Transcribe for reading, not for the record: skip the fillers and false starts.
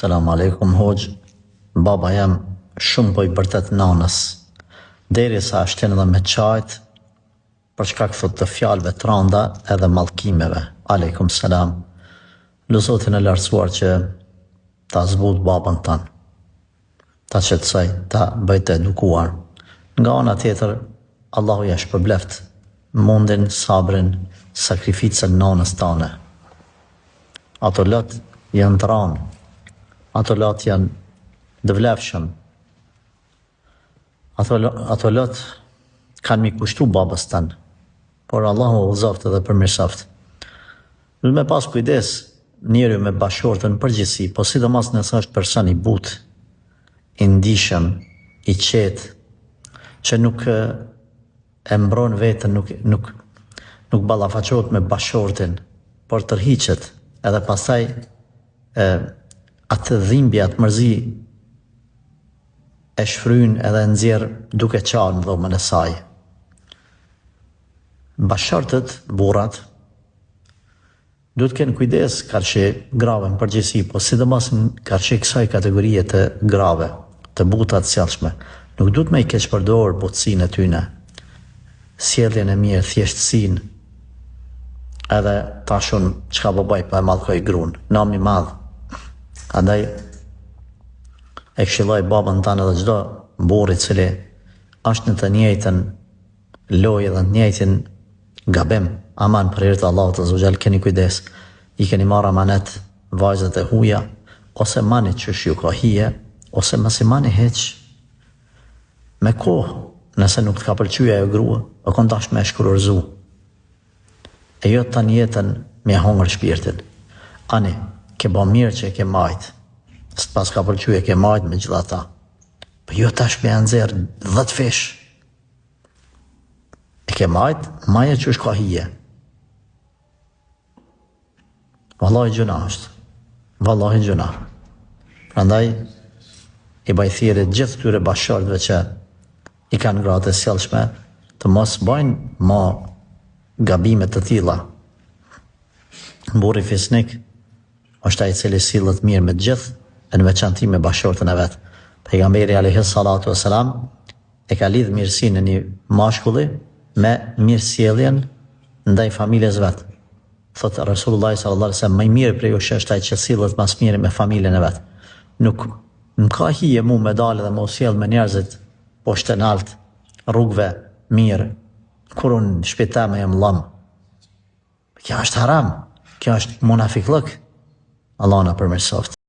Selam aleikum hoxh. Baba jam shumë po i bërtet nanës. Derisa shtjen edhe me çajt për shkak thot të fjalëve të rënda edhe mallkimeve. Aleikum selam. Luzotin e lartësuar që ta zbut babën tanë, ta qetësoj, ta bëj të edukuar. Nga ana tjetër, Allahu ja shpërbleft mundin, sabrin, sakrificën nanës tane. Ato lot janë të ranë, ato lot janë dëvlefshëm, ato lot kanë mi kushtu babës tanë, por Allahu u zoft edhe për mirësoft. Duhet me pas kujdes njeriu me bashortën përgjithësi, po sidomos nëse është person i butë, i ndishëm, i qetë, që nuk e mbron vetën, nuk ballafaqohet me bashortin, por tërhiqet, edhe pastaj atë dhimbje, atë mërzi e shfryn edhe nxjerr duke qarë në dhomën e saj. Bashortët, burrat, duhet kënë kujdes karshi grave në përgjithësi, po sidomos në karshi kësaj kategorie të grave, të buta të sjellshme. Nuk duhet me i keq përdor butësinë e tyne, sjelljen e mirë, thjeshtësinë, edhe tashun çka po bëj, po e mallkoj gruan, nam i madh. Andaj e këshilloj babën tanë edhe çdo burr i cili është në të njëjtën lojë dhe në të njëjtin gabim, aman për hir të Allahut azza wa jall, keni kujdes, i keni marrë amanet vajzat e huaja, ose mani qysh ju ka hije, ose mos i mani hiç. Me kohë, nëse nuk të ka pëlqyer ajo grua, o kon tash me shkurorzu. E jo tani jetën me hongër shpirtin. Ani, ke ba mirë që e ke majt, së pas ka pëlqyer e ke majt me gjitha ta. Po jo tash me anëzer 10 fish. E ke majt, maja që është ka hije. Wallahi gjuna është. Wallahi gjuna. Prandaj, i bajthirit gjithë këtyre bashkëshortëve që i kanë gratë e sjellshme, të mos bëjnë ma gabimet të tilla. Burri fisnik është ai i cili sillet mirë me të gjithë, e në veçanti me bashkëshortën e vet. Pejgamberi alayhi salatu wassalam e ka lidh mirësinë e një mashkulli me mirësjelljen ndaj familjes vet. Thotë Rasulullah sallallahu alaihi wasallam, më i miri prej jush është ai që sillet mas miri me familjen e vet. Nuk ka hije mu me dalë dhe mos sjell me njerëzit poshtë nalt, rrugëve mirë, kur unë shpita me jem lam. Kjo është haram, kjo është munafiklëk. Allah na përmirësoft.